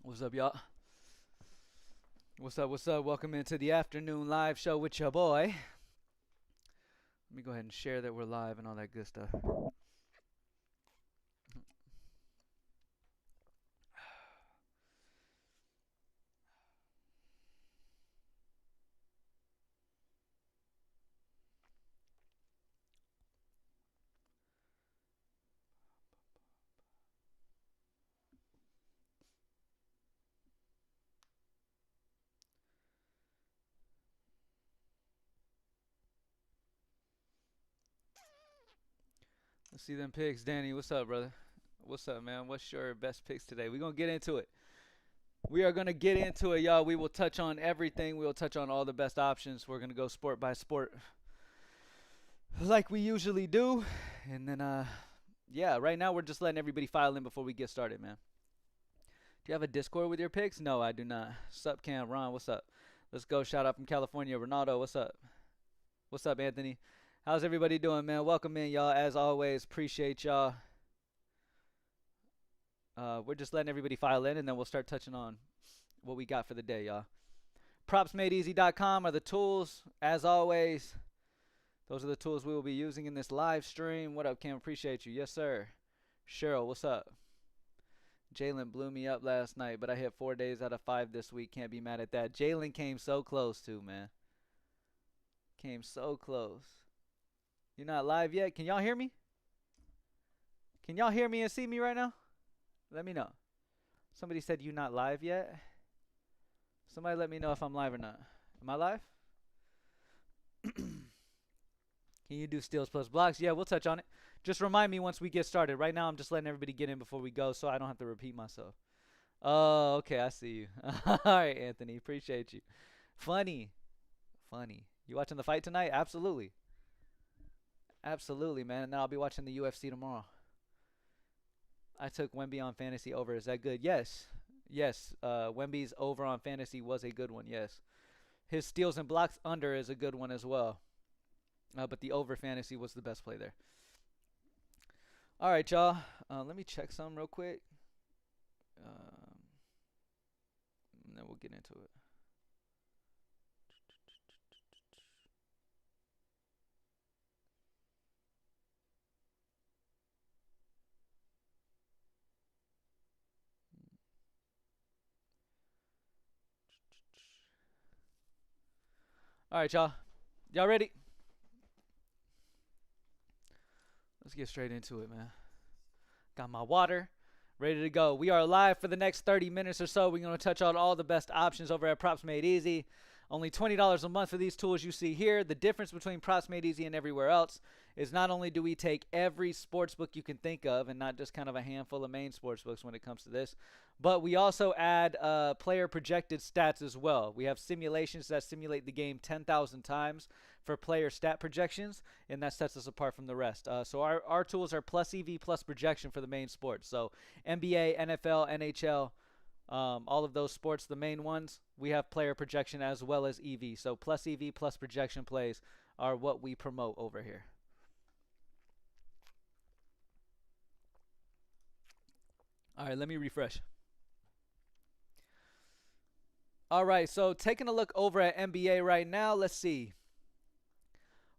What's up, y'all? What's up? What's up? Welcome into the afternoon live show with your boy. Let me go ahead and share that we're live and all that good stuff. Let's see them picks. Danny, what's up, brother? What's up, man? What's your best picks today? We're going to get into it. We are going to get into it, y'all. We will touch on everything. We will touch on all the best options. We're going to go sport by sport like we usually do. And then, yeah, right now we're just letting everybody file in before we get started, man. Do you have a Discord with your picks? No, I do not. Sup, Cam? Ron, what's up? Let's go. Shout out from California. Ronaldo, what's up? What's up, Anthony? How's everybody doing, man? Welcome in, y'all. As always, appreciate y'all. We're just letting everybody file in, and then we'll start touching on what we got for the day, y'all. PropsMadeEasy.com are the tools. As always, those are the tools we will be using in this live stream. What up, Cam? Appreciate you. Yes, sir. Cheryl, what's up? Jalen blew me up last night, but I hit 4 days out of 5 this week. Can't be mad at that. Jalen came so close, too, man. Came so close. You're not live yet? Can y'all hear me? Can y'all hear me and see me right now? Let me know. Somebody said you not live yet. Somebody let me know if I'm live or not. Am I live? Can you do steals plus blocks? Yeah, we'll touch on it. Just remind me once we get started. Right now, I'm just letting everybody get in before we go so I don't have to repeat myself. Oh, okay, I see you. All right, Anthony, appreciate you. Funny. You watching the fight tonight? Absolutely. Absolutely, man. And then I'll be watching the UFC tomorrow. I took Wemby on fantasy over. Is that good? Yes. Wemby's over on fantasy was a good one, yes. His steals and blocks under is a good one as well. But the over fantasy was the best play there. All right, y'all. Let me check some real quick. And then we'll get into it. All right, y'all. Y'all ready? Let's get straight into it, man. Got my water. Ready to go. We are live for the next 30 minutes or so. We're going to touch on all the best options over at Props Made Easy. Only $20 a month for these tools you see here. The difference between Props Made Easy and everywhere else is not only do we take every sports book you can think of and not just kind of a handful of main sports books when it comes to this, but we also add player projected stats as well. We have simulations that simulate the game 10,000 times for player stat projections, and that sets us apart from the rest. So our tools are plus EV plus projection for the main sports. So NBA, NFL, NHL, all of those sports, the main ones, we have player projection as well as EV. So plus EV plus projection plays are what we promote over here. All right, let me refresh. All right, so taking a look over at NBA right now, let's see.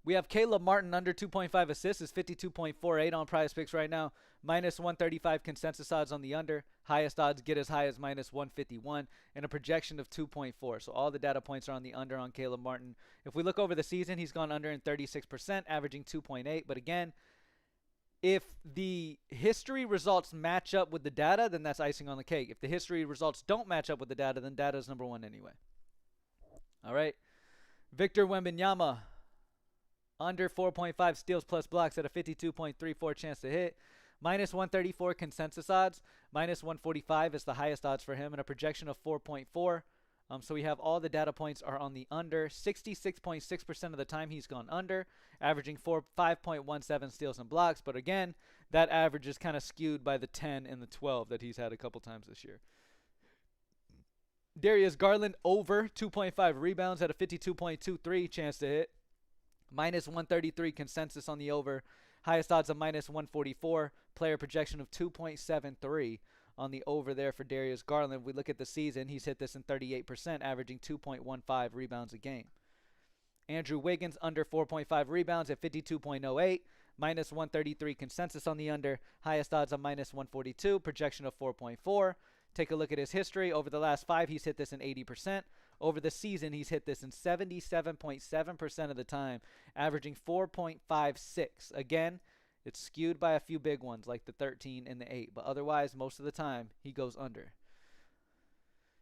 We have Caleb Martin under 2.5 assists is 52.48 on Prizepicks right now. Minus 135 consensus odds on the under. Highest odds get as high as minus 151 and a projection of 2.4. So all the data points are on the under on Caleb Martin. If we look over the season, he's gone under in 36%, averaging 2.8. But again, if the history results match up with the data, then that's icing on the cake. If the history results don't match up with the data, then data is number one anyway. All right. Victor Wembanyama, under 4.5 steals plus blocks at a 52.34 chance to hit. Minus 134 consensus odds. Minus 145 is the highest odds for him and a projection of 4.4. So we have all the data points are on the under. 66.6% of the time he's gone under, averaging 5.17 steals and blocks. But again, that average is kind of skewed by the 10 and the 12 that he's had a couple times this year. Darius Garland over 2.5 rebounds at a 52.23 chance to hit. Minus 133 consensus on the over. Highest odds of minus 144. Player projection of 2.73. on the over there for Darius Garland. If we look at the season, he's hit this in 38%, averaging 2.15 rebounds a game. Andrew Wiggins under 4.5 rebounds at 52.08, minus 133 consensus on the under, highest odds on minus 142, projection of 4.4. Take a look at his history. Over the last 5, he's hit this in 80%. Over the season, he's hit this in 77.7% of the time, averaging 4.56. Again, it's skewed by a few big ones like the 13 and the 8, but otherwise, most of the time, he goes under.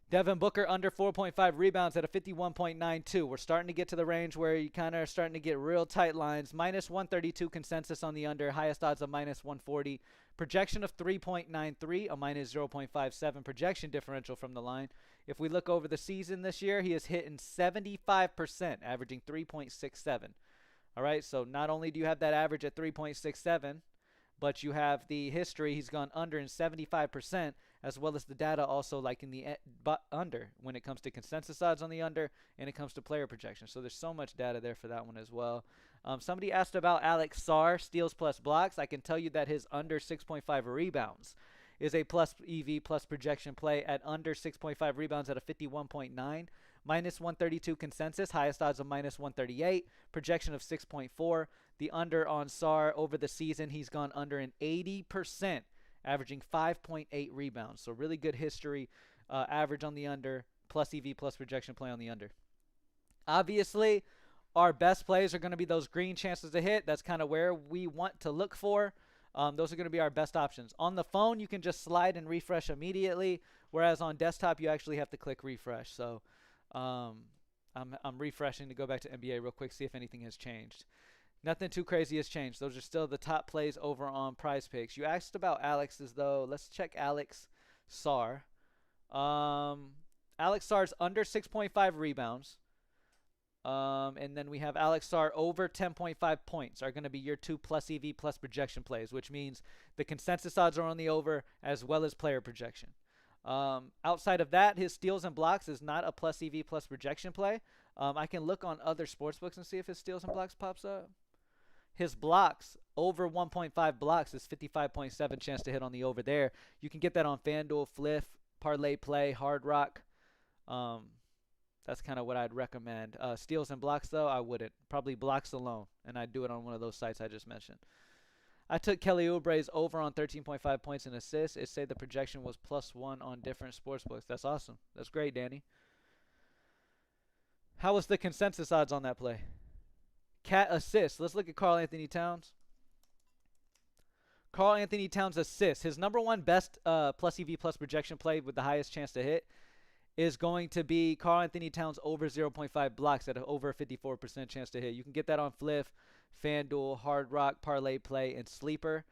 Devin Booker under 4.5 rebounds at a 51.92. We're starting to get to the range where you kind of are starting to get real tight lines. Minus 132 consensus on the under, highest odds of minus 140. Projection of 3.93, a minus 0.57 projection differential from the line. If we look over the season this year, he has hit in 75%, averaging 3.67. All right, so not only do you have that average at 3.67, but you have the history. He's gone under in 75%, as well as the data also like in the under when it comes to consensus odds on the under and it comes to player projection. So there's so much data there for that one as well. Somebody asked about Alex Sarr, steals plus blocks. I can tell you that his under 6.5 rebounds is a plus EV plus projection play at under 6.5 rebounds at a 51.9. Minus 132 consensus, highest odds of minus 138, projection of 6.4. The under on Sarr over the season, he's gone under in 80%, averaging 5.8 rebounds. So really good history, average on the under, plus EV plus projection play on the under. Obviously, our best plays are going to be those green chances to hit. That's kind of where we want to look for. Those are going to be our best options. On the phone, you can just slide and refresh immediately, whereas on desktop, you actually have to click refresh. So I'm refreshing to go back to NBA real quick, see if anything has changed. Nothing too crazy has changed. Those are still the top plays over on Prizepicks. You asked about Alex's, though. Let's check Alex Sarr. Alex Sarr's under 6.5 rebounds. And then we have Alex Sarr over 10.5 points are going to be your 2 plus EV plus projection plays, which means the consensus odds are on the over as well as player projection. Outside of that, his steals and blocks is not a plus EV plus projection play. I can look on other sportsbooks and see if his steals and blocks pops up. His blocks, over 1.5 blocks, is 55.7 chance to hit on the over there. You can get that on FanDuel, Fliff, Parlay Play, Hard Rock. That's kind of what I'd recommend. Steals and blocks, though, I wouldn't. Probably blocks alone, and I'd do it on one of those sites I just mentioned. I took Kelly Oubre's over on 13.5 points and assists. It said the projection was +1 on different sportsbooks. That's awesome. That's great, Danny. How was the consensus odds on that play? Cat assists. Let's look at Karl Anthony Towns. Karl Anthony Towns assists. His number one best plus EV plus projection play with the highest chance to hit is going to be Karl Anthony Towns over 0.5 blocks at an over 54% chance to hit. You can get that on Fliff, FanDuel, Hard Rock, Parlay Play, and Sleeper.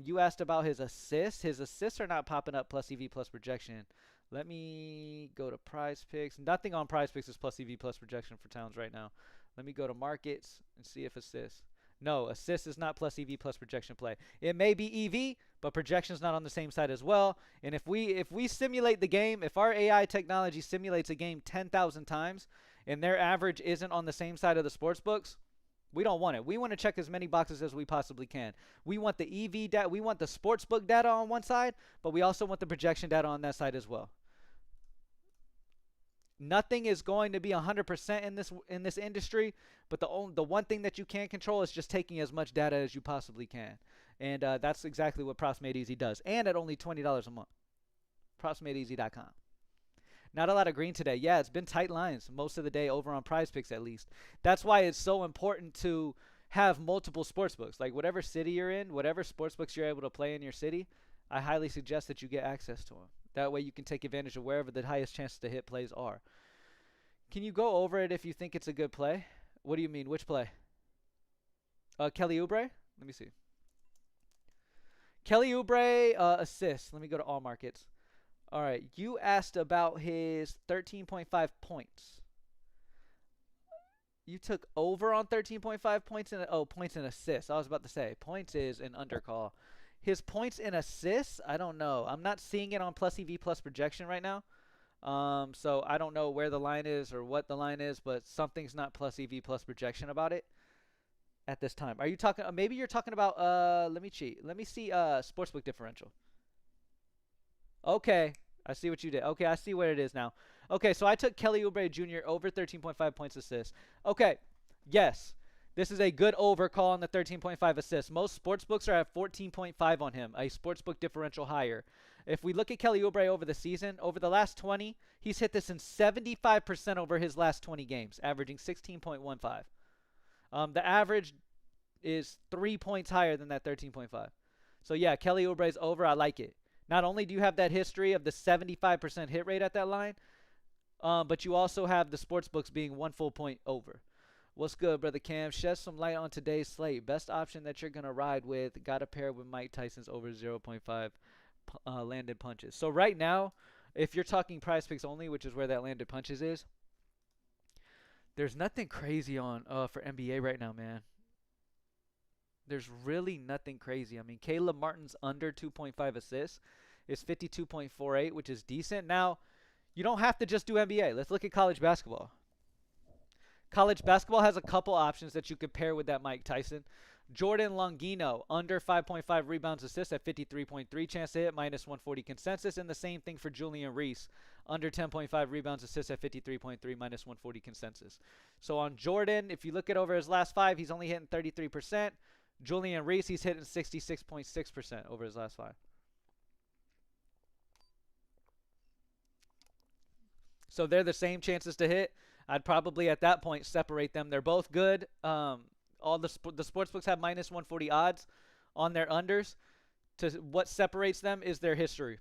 You asked about his assists. His assists are not popping up plus EV plus projection. Let me go to Prizepicks. Nothing on Prizepicks is plus EV plus projection for Towns right now. Let me go to markets and see if assists. No, assist is not plus EV plus projection play. It may be EV, but projection's not on the same side as well. And if we simulate the game, if our AI technology simulates a game 10,000 times and their average isn't on the same side of the sports books, we don't want it. We want to check as many boxes as we possibly can. We want the EV data, we want the sports book data on one side, but we also want the projection data on that side as well. Nothing is going to be 100% in this industry, but the one thing that you can control is just taking as much data as you possibly can. And that's exactly what Props Made Easy does. And at only $20 a month. PropsMadeEasy.com. Not a lot of green today. Yeah, it's been tight lines most of the day over on Prizepicks at least. That's why it's so important to have multiple sportsbooks. Like whatever city you're in, whatever sportsbooks you're able to play in your city, I highly suggest that you get access to them. That way you can take advantage of wherever the highest chances to hit plays are. Can you go over it if you think it's a good play? What do you mean? Which play? Kelly Oubre? Let me see. Kelly Oubre assists. Let me go to all markets. All right. You asked about his 13.5 points. You took over on 13.5 points and points and assists. I was about to say points is an undercall. His points and assists, I don't know. I'm not seeing it on plus EV plus projection right now. So I don't know where the line is or what the line is, but something's not plus EV plus projection about it at this time. Are you talking, maybe you're talking about, let me cheat. Let me see, sportsbook differential. Okay, I see what you did. Okay, I see what it is now. Okay, so I took Kelly Oubre Jr. over 13.5 points assists. Okay, yes, this is a good over call on the 13.5 assists. Most sportsbooks are at 14.5 on him, a sportsbook differential higher. If we look at Kelly Oubre over the season, over the last 20, he's hit this in 75% over his last 20 games, averaging 16.15. The average is 3 points higher than that 13.5. So yeah, Kelly Oubre's over. I like it. Not only do you have that history of the 75% hit rate at that line, but you also have the sports books being 1 full point over. What's good, brother Cam? Shed some light on today's slate. Best option that you're going to ride with. Got a pair with Mike Tyson's over 0.5 landed punches. So right now, if you're talking prize picks only, which is where that landed punches is, there's nothing crazy on for NBA right now, man. There's really nothing crazy. I mean, Caleb Martin's under 2.5 assists is 52.48, which is decent. Now, you don't have to just do NBA. Let's look at college basketball. College basketball has a couple options that you could pair with that Mike Tyson. Jordan Longino, under 5.5 rebounds assists at 53.3 chance to hit, minus 140 consensus. And the same thing for Julian Reese, under 10.5 rebounds assists at 53.3, minus 140 consensus. So on Jordan, if you look at over his last 5, he's only hitting 33%. Julian Reese, he's hitting 66.6% over his last 5. So they're the same chances to hit. I'd probably at that point separate them. They're both good. All the sports books have minus 140 odds on their unders. What separates them is their history.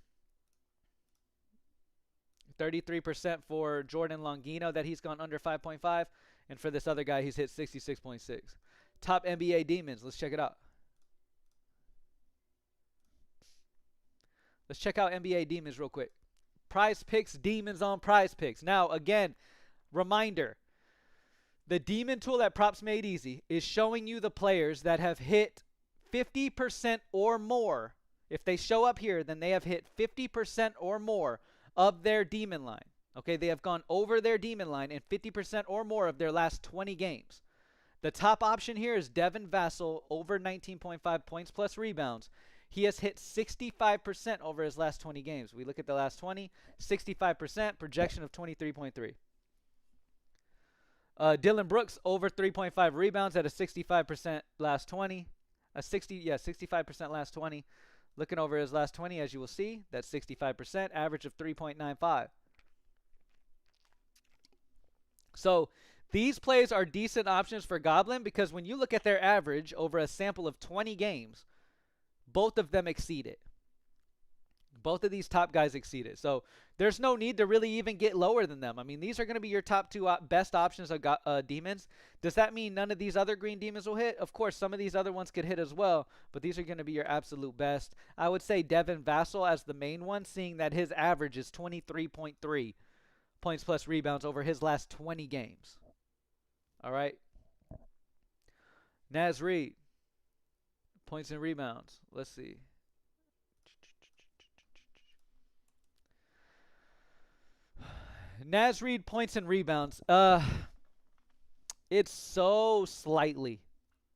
33% for Jordan Longino that he's gone under 5.5, and for this other guy he's hit 66.6. Top NBA demons. Let's check it out. Let's check out NBA demons real quick. Prize picks, demons on prize picks. Now, again, reminder. The demon tool at Props Made Easy is showing you the players that have hit 50% or more. If they show up here, then they have hit 50% or more of their demon line. Okay, they have gone over their demon line in 50% or more of their last 20 games. The top option here is Devin Vassell, over 19.5 points plus rebounds. He has hit 65% over his last 20 games. We look at the last 20, 65%, projection of 23.3. Dylan Brooks, over 3.5 rebounds at a 65% last 20. 65% last 20. Looking over his last 20, as you will see, that's 65%, average of 3.95. So these plays are decent options for Goblin because when you look at their average over a sample of 20 games, both of them exceed it. Both of these top guys exceed it. So there's no need to really even get lower than them. I mean, these are going to be your top 2 best options of demons. Does that mean none of these other green demons will hit? Of course, some of these other ones could hit as well, but these are going to be your absolute best. I would say Devin Vassell as the main one, seeing that his average is 23.3 points plus rebounds over his last 20 games. All right. Naz Reid, points and rebounds. Let's see. Naz Reid, points and rebounds. It's so slightly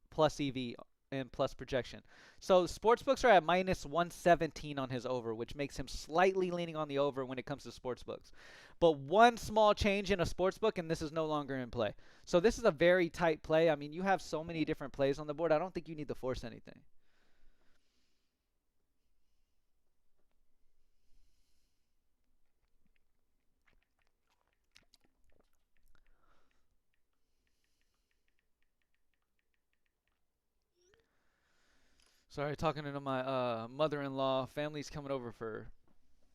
plus EV and plus projection. So sportsbooks are at minus 117 on his over, which makes him slightly leaning on the over when it comes to sportsbooks. But one small change in a sportsbook, and this is no longer in play. So this is a very tight play. I mean, you have so many different plays on the board. I don't think you need to force anything. Sorry, talking to my mother-in-law. Family's coming over for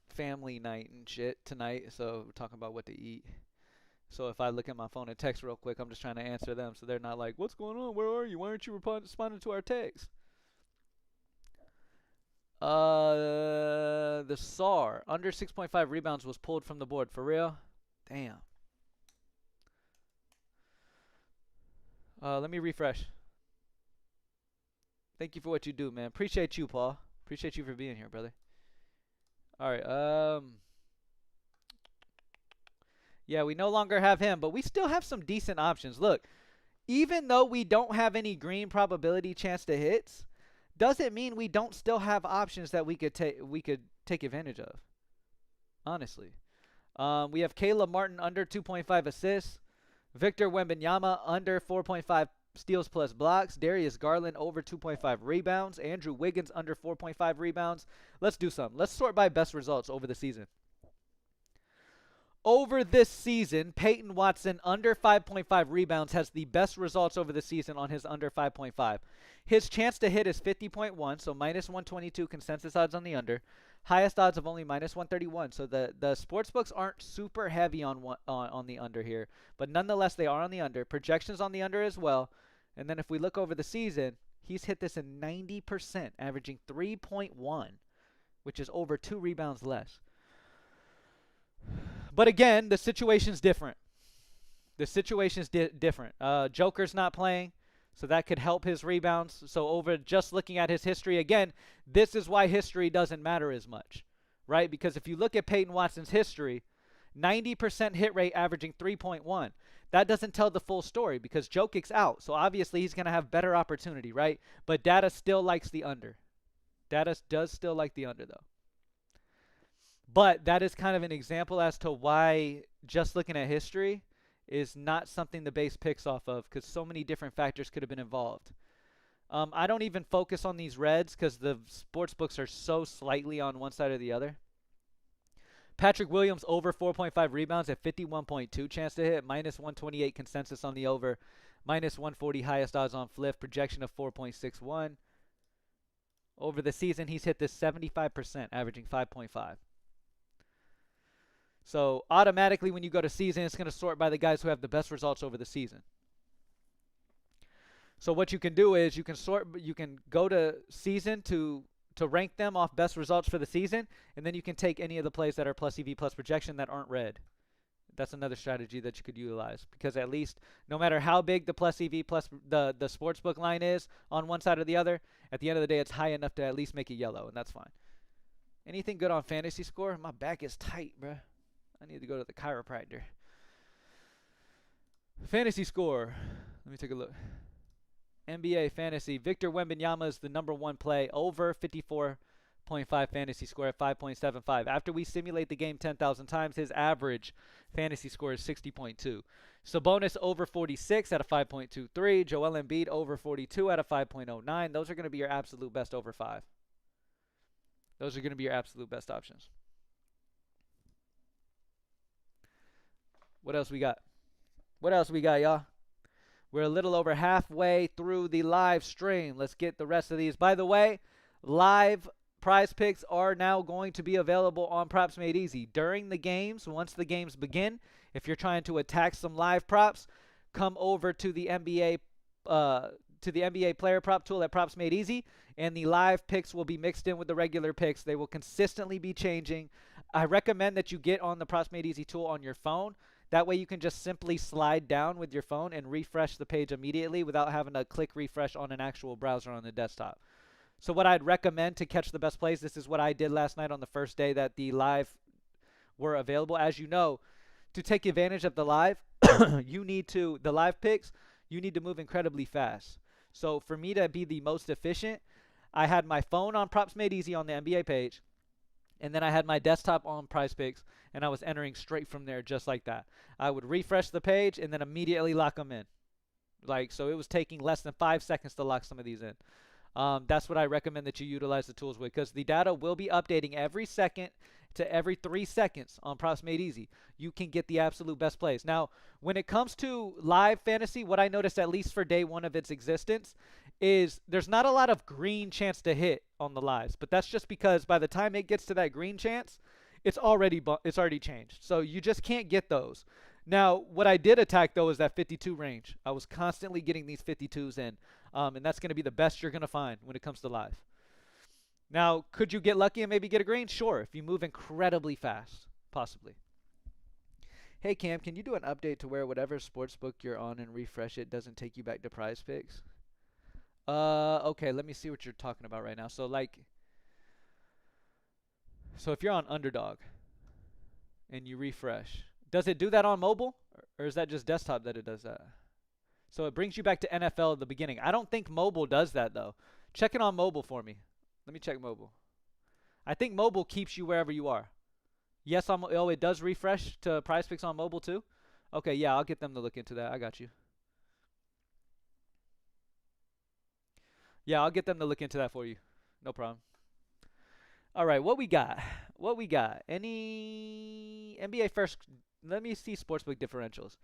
family night and shit tonight, so we're talking about what to eat. So if I look at my phone and text real quick, I'm just trying to answer them so they're not like, what's going on? Where are you? Why aren't you responding to our text? The SAR, under 6.5 rebounds, was pulled from the board. For real? Damn. Let me refresh. Thank you for what you do, man. Appreciate you, Paul. Appreciate you for being here, brother. All right. Yeah, we no longer have him, but we still have some decent options. Look, even though we don't have any green probability chance to hits, doesn't mean we don't still have options that we could take advantage of. honestly. We have Caleb Martin under 2.5 assists. Victor Wembanyama under 4.5 steals plus blocks. Darius Garland over 2.5 rebounds. Andrew Wiggins under 4.5 rebounds. Let's do some. Let's sort by best results over the season. Over this season, Peyton Watson under 5.5 rebounds has the best results over the season on his under 5.5. His chance to hit is 50.1, so minus 122 consensus odds on the under. Highest odds of only minus 131. So the sports books aren't super heavy on the under here, but nonetheless they are on the under. Projections on the under as well. And then if we look over the season, he's hit this in 90%, averaging 3.1, which is over 2 rebounds less. But again, the situation's different. The situation's different. Joker's not playing, so that could help his rebounds. So over just looking at his history, again, this is why history doesn't matter as much, right? Because if you look at Peyton Watson's history, 90% hit rate averaging 3.1. That doesn't tell the full story because Jokic's out. So obviously he's going to have better opportunity, right? But data still likes the under. Data does still like the under, though. But that is kind of an example as to why just looking at history is not something the base picks off of because so many different factors could have been involved. I don't even focus on these reds because the sports books are so slightly on one side or the other. Patrick Williams over 4.5 rebounds at 51.2 chance to hit, minus 128 consensus on the over, minus 140 highest odds on flip, projection of 4.61. Over the season, he's hit this 75%, averaging 5.5. So automatically when you go to season, it's going to sort by the guys who have the best results over the season. So what you can do is you can go to season to rank them off best results for the season, and then you can take any of the plays that are plus EV plus projection that aren't red. That's another strategy that you could utilize because at least no matter how big the plus EV plus the sportsbook line is on one side or the other, at the end of the day it's high enough to at least make it yellow, and that's fine. Anything good on fantasy score? My back is tight, bruh. I need to go to the chiropractor. Fantasy score. Let me take a look. NBA fantasy. Victor Wembanyama is the #1 play. Over 54.5 fantasy score at 5.75. After we simulate the game 10,000 times, his average fantasy score is 60.2. Sabonis over 46 at a 5.23. Joel Embiid over 42 at a 5.09. Those are going to be your absolute best over 5. Those are going to be your absolute best options. What else we got? What else we got, y'all? We're a little over halfway through the live stream. Let's get the rest of these. By the way, live prize picks are now going to be available on Props Made Easy. During the games, once the games begin, if you're trying to attack some live props, come over to the NBA player prop tool at Props Made Easy, and the live picks will be mixed in with the regular picks. They will consistently be changing. I recommend that you get on the Props Made Easy tool on your phone. That way you can just simply slide down with your phone and refresh the page immediately without having to click refresh on an actual browser on the desktop. So what I'd recommend to catch the best plays, this is what I did last night on the first day that the live were available. As you know, to take advantage of the live, the live picks, you need to move incredibly fast. So for me to be the most efficient, I had my phone on Props Made Easy on the NBA page, and then I had my desktop on Prizepicks, and I was entering straight from there just like that. I would refresh the page and then immediately lock them in. So it was taking less than 5 seconds to lock some of these in. That's what I recommend that you utilize the tools with because the data will be updating every second to every 3 seconds on Props Made Easy. You can get the absolute best plays. Now, when it comes to live fantasy, what I noticed, at least for day one of its existence, is there's not a lot of green chance to hit on the lives, but that's just because by the time it gets to that green chance, it's already changed. So you just can't get those. Now, what I did attack, though, is that 52 range. I was constantly getting these 52s in, and that's going to be the best you're going to find when it comes to live. Now, could you get lucky and maybe get a green? Sure, if you move incredibly fast, possibly. Hey, Cam, can you do an update to where whatever sportsbook you're on and refresh it doesn't take you back to Prizepicks? Okay, let me see what you're talking about right now. So if you're on Underdog and you refresh, does it do that on mobile? Or is that just desktop that it does that? So it brings you back to NFL at the beginning. I don't think mobile does that, though. Check it on mobile for me. Let me check mobile. I think mobile keeps you wherever you are. Yes, oh, it does refresh to Prizepicks on mobile too? Okay, yeah, I'll get them to look into that. I got you. Yeah, I'll get them to look into that for you. No problem. All right, what we got? What we got? Any NBA first? Let me see sportsbook differentials.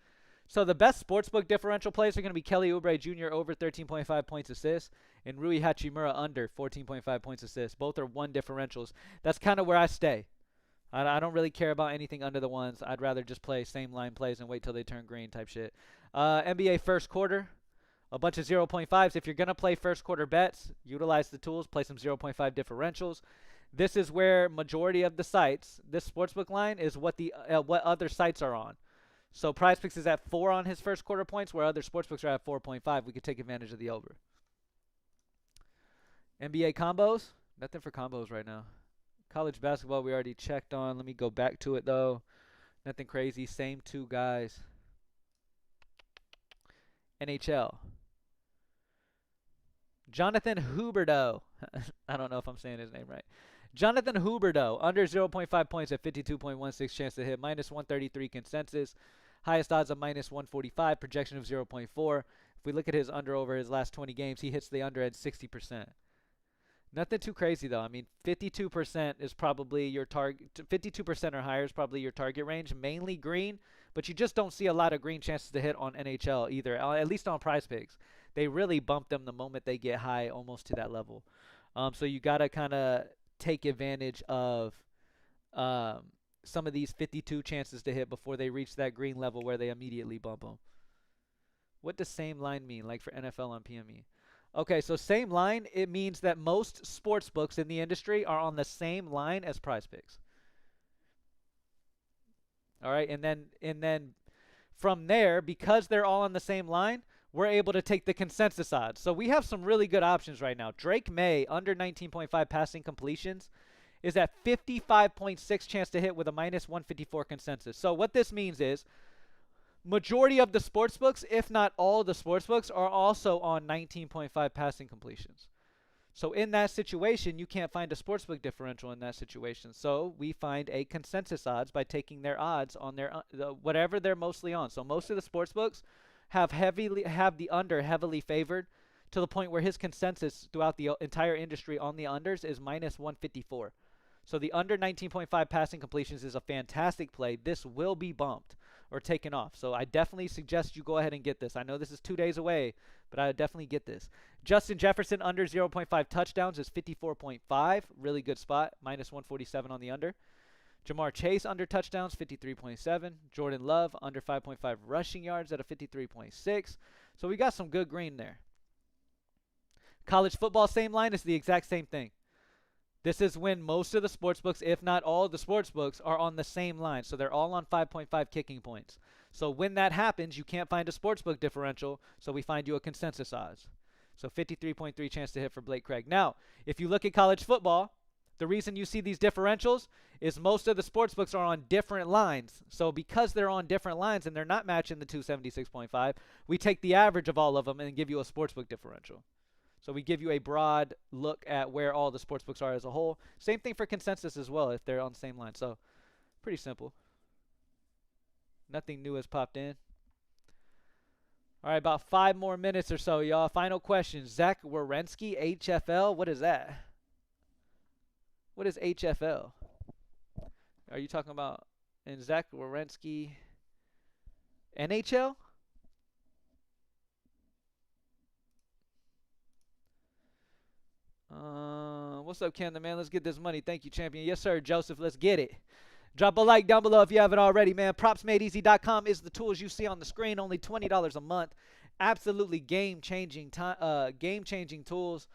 So the best sportsbook differential plays are going to be Kelly Oubre Jr. over 13.5 points assists and Rui Hachimura under 14.5 points assists. Both are one differentials. That's kind of where I stay. I don't really care about anything under the ones. I'd rather just play same line plays and wait till they turn green type shit. NBA first quarter, a bunch of 0.5s. If you're going to play first quarter bets, utilize the tools, play some 0.5 differentials. This is where majority of the sites, this sportsbook line is what what other sites are on. So Prizepicks is at 4 on his first quarter points, where other sportsbooks are at 4.5. We could take advantage of the over. NBA combos, nothing for combos right now. College basketball we already checked on. Let me go back to it though. Nothing crazy. Same two guys. NHL. Jonathan Huberdeau. I don't know if I'm saying his name right. Jonathan Huberdeau, under 0.5 points at 52.16 chance to hit, minus 133 consensus. Highest odds of minus 145, projection of 0.4. If we look at his under over his last 20 games, he hits the under at 60%. Nothing too crazy though. I mean, 52% is probably your target. 52% or higher is probably your target range. Mainly green, but you just don't see a lot of green chances to hit on NHL either. At least on Prizepicks, they really bump them the moment they get high, almost to that level. So you gotta kind of take advantage of some of these 52 chances to hit before they reach that green level where they immediately bump them. What does same line mean, like for NFL on PME? Okay, so same line, it means that most sports books in the industry are on the same line as Prizepicks. All right, and then from there, because they're all on the same line, we're able to take the consensus odds. So we have some really good options right now. Drake May, under 19.5 passing completions, is at 55.6 chance to hit with a minus 154 consensus. So what this means is majority of the sports books, if not all the sports books, are also on 19.5 passing completions. So in that situation, you can't find a sportsbook differential in that situation. So we find a consensus odds by taking their odds on their whatever they're mostly on. So most of the sports books have the under heavily favored to the point where his consensus throughout the entire industry on the unders is minus 154. So the under 19.5 passing completions is a fantastic play. This will be bumped or taken off. So I definitely suggest you go ahead and get this. I know this is 2 days away, but I would definitely get this. Justin Jefferson under 0.5 touchdowns is 54.5. Really good spot. Minus 147 on the under. Jamar Chase under touchdowns, 53.7. Jordan Love under 5.5 rushing yards at a 53.6. So we got some good green there. College football, same line, is the exact same thing. This is when most of the sports books, if not all the sports books, are on the same line. So they're all on 5.5 kicking points. So when that happens, you can't find a sportsbook differential, so we find you a consensus odds. So 53.3 chance to hit for Blake Craig. Now, if you look at college football, the reason you see these differentials is most of the sports books are on different lines. So because they're on different lines and they're not matching the 276.5, we take the average of all of them and give you a sportsbook differential. So we give you a broad look at where all the sports books are as a whole. Same thing for consensus as well if they're on the same line. So pretty simple. Nothing new has popped in. All right, about 5 more minutes or so, y'all. Final question. Zach Werenski, HFL. What is that? What is HFL? Are you talking about in Zach Werenski NHL? What's up, Ken the man? Let's get this money. Thank you, champion. Yes, sir, Joseph. Let's get it. Drop a like down below if you haven't already, man. PropsMadeEasy.com is the tools you see on the screen. Only $20 a month. Absolutely game-changing tools.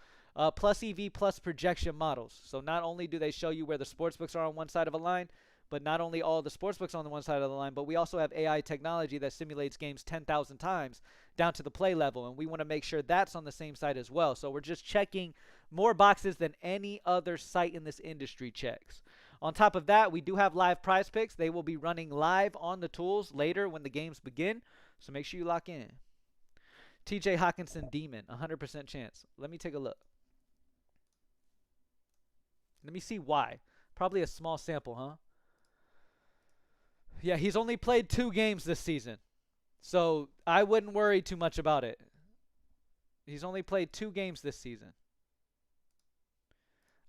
Plus EV, plus projection models. So not only do they show you where the sportsbooks are on one side of a line, but not only all the sportsbooks on the one side of the line, but we also have AI technology that simulates games 10,000 times down to the play level, and we want to make sure that's on the same side as well. So we're just checking more boxes than any other site in this industry checks. On top of that, we do have live prize picks. They will be running live on the tools later when the games begin, so make sure you lock in. TJ Hawkinson Demon, 100% chance. Let me take a look. Let me see why. Probably a small sample, huh? Yeah, he's only played 2 games this season. So I wouldn't worry too much about it. He's only played 2 games this season.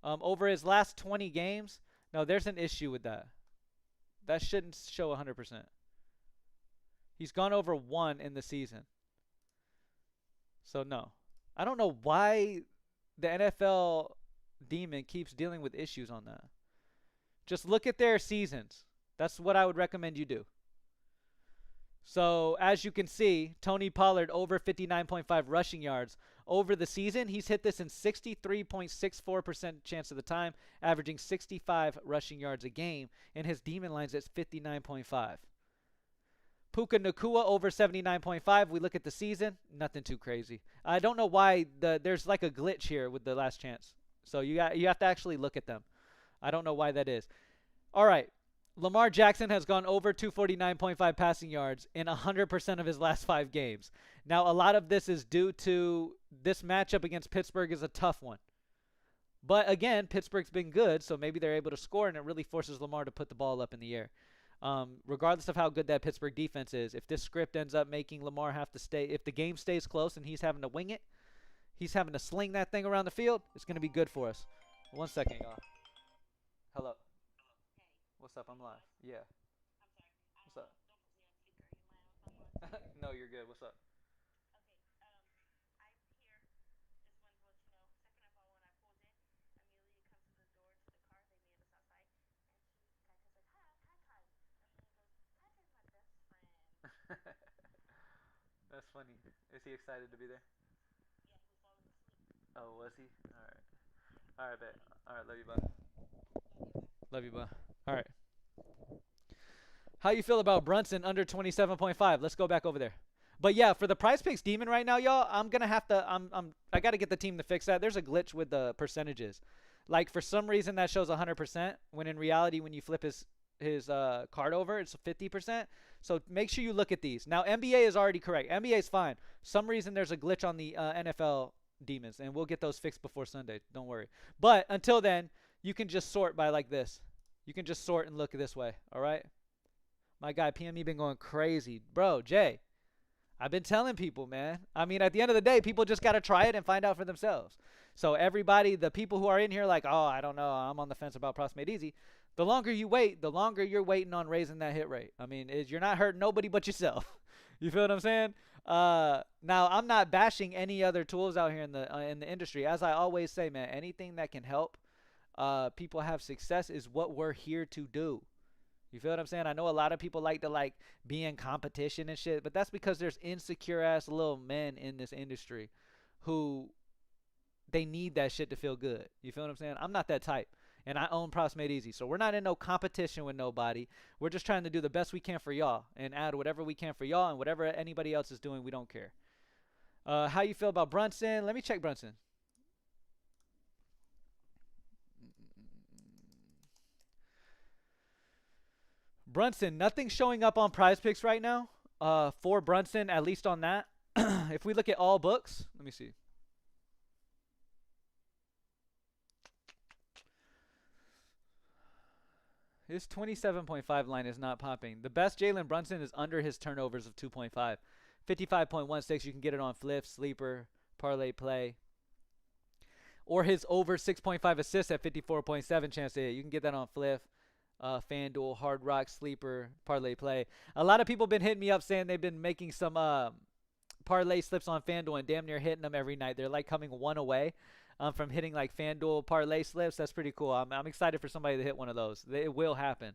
Over his last 20 games, no, there's an issue with that. That shouldn't show 100%. He's gone over 1 in the season. So no. I don't know why the NFL demon keeps dealing with issues on that. Just look at their seasons. That's what I would recommend you do. So as you can see, Tony Pollard over 59.5 rushing yards. Over the season, he's hit this in 63.64% chance of the time, averaging 65 rushing yards a game, and his demon line's at 59.5. Puka Nakua over 79.5. We look at the season, nothing too crazy. I don't know why there's like a glitch here with the last chance. So you have to actually look at them. I don't know why that is. All right. Lamar Jackson has gone over 249.5 passing yards in 100% of his last 5 games. Now, a lot of this is due to this matchup against Pittsburgh is a tough one. But again, Pittsburgh's been good, so maybe they're able to score, and it really forces Lamar to put the ball up in the air. Regardless of how good that Pittsburgh defense is, if this script ends up making Lamar have to stay, if the game stays close and he's having to wing it, he's having to sling that thing around the field, it's going to be good for us. 1 second, y'all. Hello. What's up? I'm live. Yeah. What's up? No, you're good. What's up? That's funny. Is he excited to be there? Oh, was he? All right. All right, bet. All right, love you, bud. Love you, bud. All right. How you feel about Brunson under 27.5? Let's go back over there. But yeah, for the Prizepicks demon right now, y'all, I'm gonna have to. I gotta get the team to fix that. There's a glitch with the percentages. Like for some reason that shows 100%, when in reality, when you flip his card over, it's 50%. So make sure you look at these. Now NBA is already correct. NBA is fine. Some reason there's a glitch on the NFL demons, and we'll get those fixed before Sunday. Don't worry. But until then, you can just sort by like this. You can just sort and look this way. All right. My guy PME been going crazy, bro. Jay, I've been telling people, man. I mean, at the end of the day, people just got to try it and find out for themselves. So everybody, the people who are in here like, oh, I don't know, I'm on the fence about Props Made Easy. The longer you wait, the longer you're waiting on raising that hit rate. I mean, you're not hurting nobody but yourself. You feel what I'm saying? Now, I'm not bashing any other tools out here in the industry. As I always say, man, anything that can help people have success is what we're here to do. You feel what I'm saying? I know a lot of people like to be in competition and shit, but that's because there's insecure ass little men in this industry who they need that shit to feel good. You feel what I'm saying? I'm not that type, and I own Props Made Easy, so we're not in no competition with nobody. We're just trying to do the best we can for y'all and add whatever we can for y'all, and whatever anybody else is doing, we don't care. How you feel about Brunson? Let me check Brunson. Brunson, nothing showing up on Prizepicks right now for Brunson, at least on that. If we look at all books, let me see. His 27.5 line is not popping. The best Jalen Brunson is under his turnovers of 2.5. 55.16, you can get it on Flip, Sleeper, Parlay Play. Or his over 6.5 assists at 54.7 chance to hit. You can get that on Flip. FanDuel, Hard Rock, Sleeper, Parlay Play. A lot of people been hitting me up saying they've been making some parlay slips on FanDuel and damn near hitting them every night. They're like coming one away from hitting like FanDuel parlay slips. That's pretty cool. I'm excited for somebody to hit one of those. It will happen.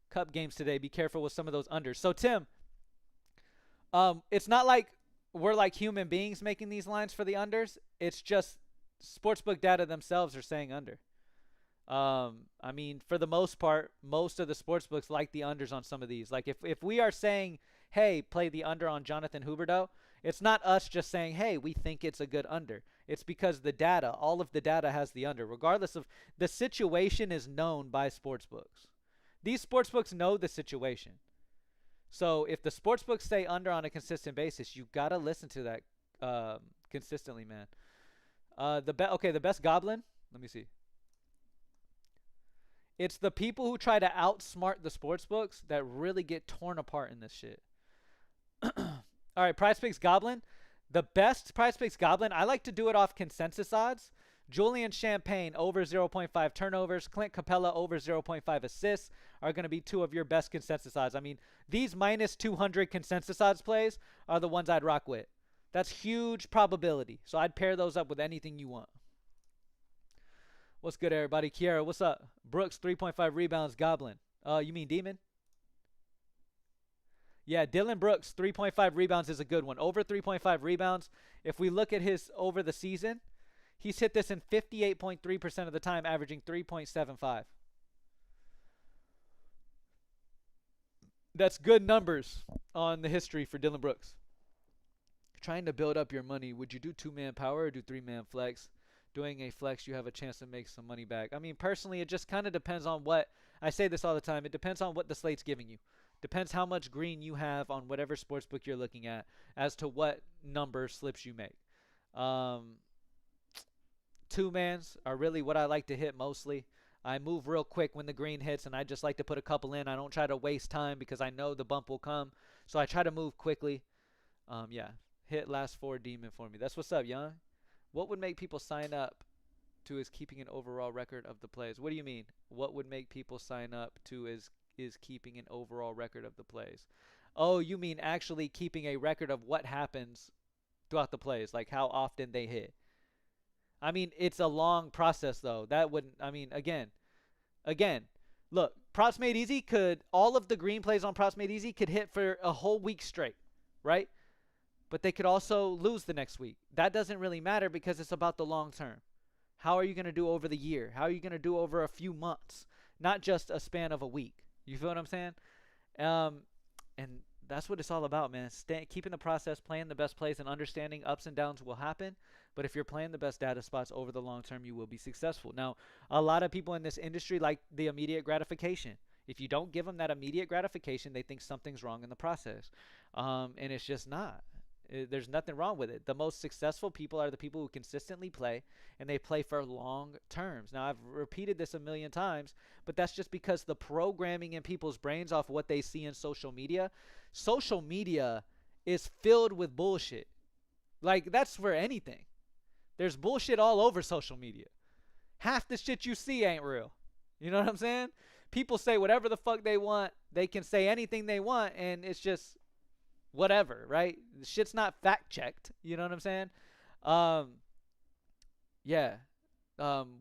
Cup games today. Be careful with some of those unders. So Tim, it's not like we're like human beings making these lines for the unders. It's just sportsbook data themselves are saying under. I mean, for the most part, most of the sportsbooks like the unders on some of these. Like if we are saying, hey, play the under on Jonathan Huberdeau, it's not us just saying, hey, we think it's a good under. It's because the data, all of the data has the under. Regardless of the situation is known by sportsbooks. These sportsbooks know the situation. So if the sportsbooks say under on a consistent basis, you got to listen to that consistently, man. The best Goblin. Let me see. It's the people who try to outsmart the sports books that really get torn apart in this shit. All right, Prizepicks Goblin. The best Prizepicks Goblin, I like to do it off consensus odds. Julian Champagne over 0.5 turnovers. Clint Capella over 0.5 assists are going to be two of your best consensus odds. I mean, these minus 200 consensus odds plays are the ones I'd rock with. That's huge probability. So I'd pair those up with anything you want. What's good, everybody? Kiara, what's up? Brooks, 3.5 rebounds, Goblin. You mean Demon? Yeah, Dylan Brooks, 3.5 rebounds is a good one. Over 3.5 rebounds. If we look at his over the season, he's hit this in 58.3% of the time, averaging 3.75. That's good numbers on the history for Dylan Brooks. Trying to build up your money, would you do 2-man power or do 3-man flex? Doing a flex, you have a chance to make some money back. I mean, personally, it just kind of depends on what, I say this all the time, it depends on what the slate's giving you. Depends how much green you have on whatever sportsbook you're looking at as to what number slips you make. 2-mans are really what I like to hit mostly. I move real quick when the green hits, and I just like to put a couple in. I don't try to waste time because I know the bump will come. So I try to move quickly. Yeah, hit last 4 demon for me. That's what's up, Young. What would make people sign up to is keeping an overall record of the plays? What do you mean? What would make people sign up to is keeping an overall record of the plays? Oh, you mean actually keeping a record of what happens throughout the plays, like how often they hit. I mean, it's a long process, though. That wouldn't, I mean, again, look, Props Made Easy could, all of the green plays on Props Made Easy could hit for a whole week straight, right? But they could also lose the next week. That doesn't really matter because it's about the long term. How are you going to do over the year? How are you going to do over a few months? Not just a span of a week. You feel what I'm saying? And that's what it's all about, man. Keeping the process, playing the best plays, and understanding ups and downs will happen. But if you're playing the best data spots over the long term, you will be successful. Now, a lot of people in this industry like the immediate gratification. If you don't give them that immediate gratification, they think something's wrong in the process. And it's just not. There's nothing wrong with it. The most successful people are the people who consistently play, and they play for long terms. Now, I've repeated this a million times, but that's just because the programming in people's brains off what they see in social media is filled with bullshit. Like, that's for anything. There's bullshit all over social media. Half the shit you see ain't real. You know what I'm saying? People say whatever the fuck they want. They can say anything they want, and it's just whatever, right? The shit's not fact checked. You know what I'm saying? Yeah.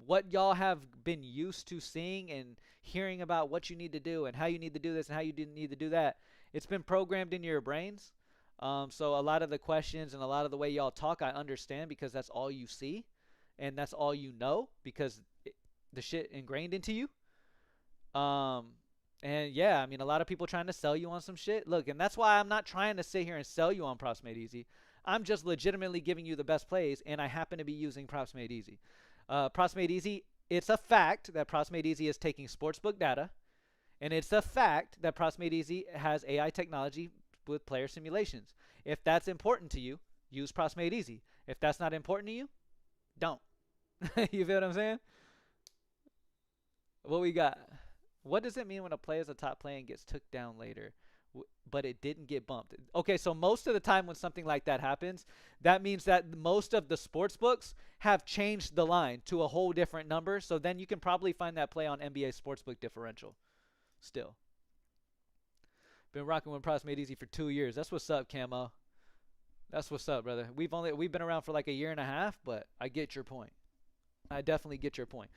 What y'all have been used to seeing and hearing about what you need to do and how you need to do this and how you need to do that, it's been programmed into your brains. So a lot of the questions and a lot of the way y'all talk, I understand because that's all you see and that's all you know because the shit ingrained into you. And yeah, I mean, a lot of people trying to sell you on some shit. Look, and that's why I'm not trying to sit here and sell you on Props Made Easy. I'm just legitimately giving you the best plays, and I happen to be using Props Made Easy. Props Made Easy, it's a fact that Props Made Easy is taking sportsbook data, and it's a fact that Props Made Easy has AI technology with player simulations. If that's important to you, use Props Made Easy. If that's not important to you, don't. You feel what I'm saying? What we got? What does it mean when a play is a top play and gets took down later, but it didn't get bumped? Okay, so most of the time when something like that happens, that means that most of the sports books have changed the line to a whole different number. So then you can probably find that play on NBA Sportsbook Differential still. Been rocking with Props Made Easy for 2 years. That's what's up, Camo. That's what's up, brother. We've been around for like a year and a half, but I get your point. I definitely get your point.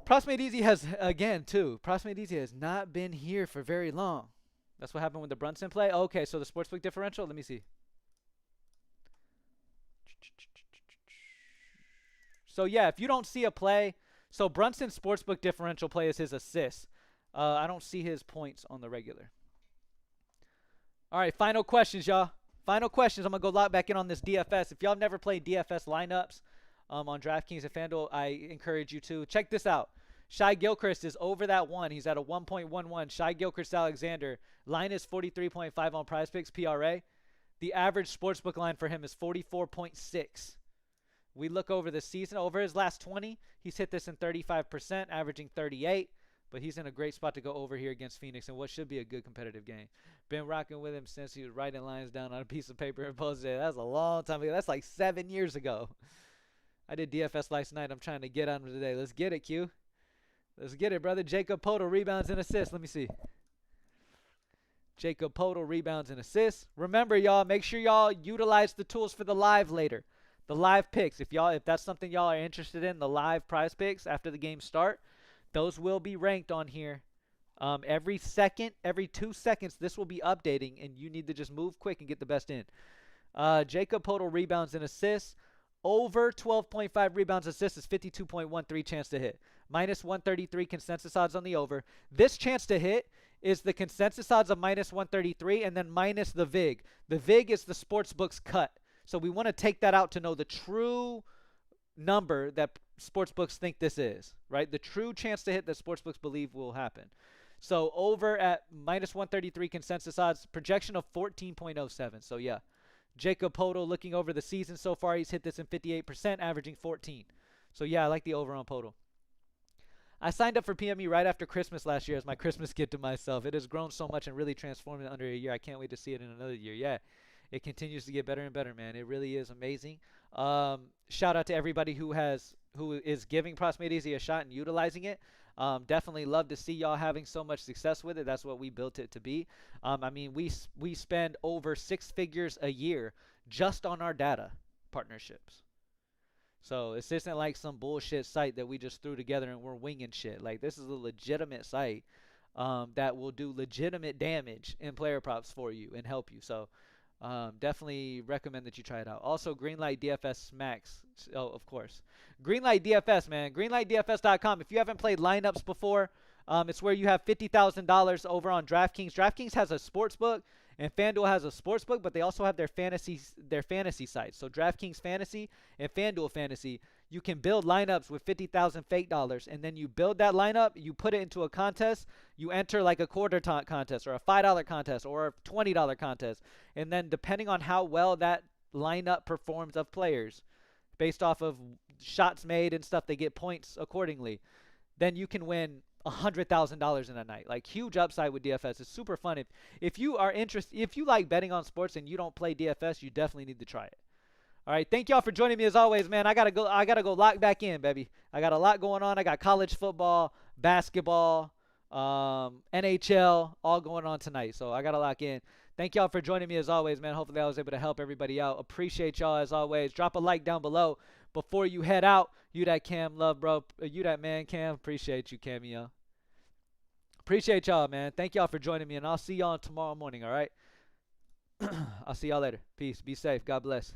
Props Made Easy has, again, too, Props Made Easy has not been here for very long. That's what happened with the Brunson play. Okay, so the Sportsbook Differential, let me see. So, yeah, if you don't see a play, so Brunson's Sportsbook Differential play is his assist. I don't see his points on the regular. All right, final questions, y'all. Final questions. I'm going to go lock back in on this DFS. If y'all have never played DFS lineups, on DraftKings and FanDuel, I encourage you to. Check this out. Shai Gilchrist is over that 1. He's at a 1.11. Shai Gilchrist-Alexander. Line is 43.5 on Prizepicks, PRA. The average sportsbook line for him is 44.6. We look over the season. Over his last 20, he's hit this in 35%, averaging 38. But he's in a great spot to go over here against Phoenix in what should be a good competitive game. Been rocking with him since he was writing lines down on a piece of paper and posted it. That's a long time ago. That's like 7 years ago. I did DFS last night. I'm trying to get on him today. Let's get it, Q. Let's get it, brother. Jacob Poto, rebounds and assists. Let me see. Jacob Poto, rebounds and assists. Remember, y'all, make sure y'all utilize the tools for the live later. The live picks. If that's something y'all are interested in, the live prize picks after the game start, those will be ranked on here. Every 2 seconds, this will be updating, and you need to just move quick and get the best in. Jacob Poto, rebounds and assists. Over 12.5 rebounds assists is 52.13 chance to hit. Minus 133 consensus odds on the over. This chance to hit is the consensus odds of minus 133 and then minus the VIG. The VIG is the sportsbook's cut. So we want to take that out to know the true number that sportsbooks think this is, right? The true chance to hit that sportsbooks believe will happen. So over at minus 133 consensus odds, projection of 14.07. So yeah, Jacob Poto looking over the season so far, he's hit this in 58%, averaging 14. So yeah, I like the over on Poto. I signed up for PME right after Christmas last year as my Christmas gift to myself. It has grown so much and really transformed in under a year. I can't wait to see it in another year. Yeah, it continues to get better and better, man. It really is amazing. Shout out to everybody who is giving Proximate Easy a shot and utilizing it. Definitely love to see y'all having so much success with it. That's what we built it to be. I mean, we spend over 6 figures a year just on our data partnerships. So this isn't like some bullshit site that we just threw together and we're winging shit. Like, this is a legitimate site that will do legitimate damage in player props for you and help you. So definitely recommend that you try it out. Also, Greenlight DFS Max. Oh, of course. Greenlight DFS, man. GreenlightDFS.com. If you haven't played lineups before, it's where you have $50,000 over on DraftKings. DraftKings has a sports book, and FanDuel has a sports book, but they also have their fantasy sites. So DraftKings Fantasy and FanDuel Fantasy, you can build lineups with 50,000 fake dollars, and then you build that lineup, you put it into a contest, you enter like a quarter contest or a $5 contest or a $20 contest, and then depending on how well that lineup performs of players, based off of shots made and stuff, they get points accordingly. Then you can win $100,000 in a night. Like, huge upside with DFS. It's super fun. If you are interested, if you like betting on sports and you don't play DFS, you definitely need to try it. All right, thank y'all for joining me as always, man. I gotta go lock back in, baby. I got a lot going on. I got college football, basketball, NHL, all going on tonight. So I gotta lock in. Thank y'all for joining me as always, man. Hopefully I was able to help everybody out. Appreciate y'all as always. Drop a like down below before you head out. You that Cam love, bro. You that man, Cam. Appreciate you, Cameo. Appreciate y'all, man. Thank y'all for joining me, and I'll see y'all tomorrow morning, all right? I'll see y'all later. Peace. Be safe. God bless.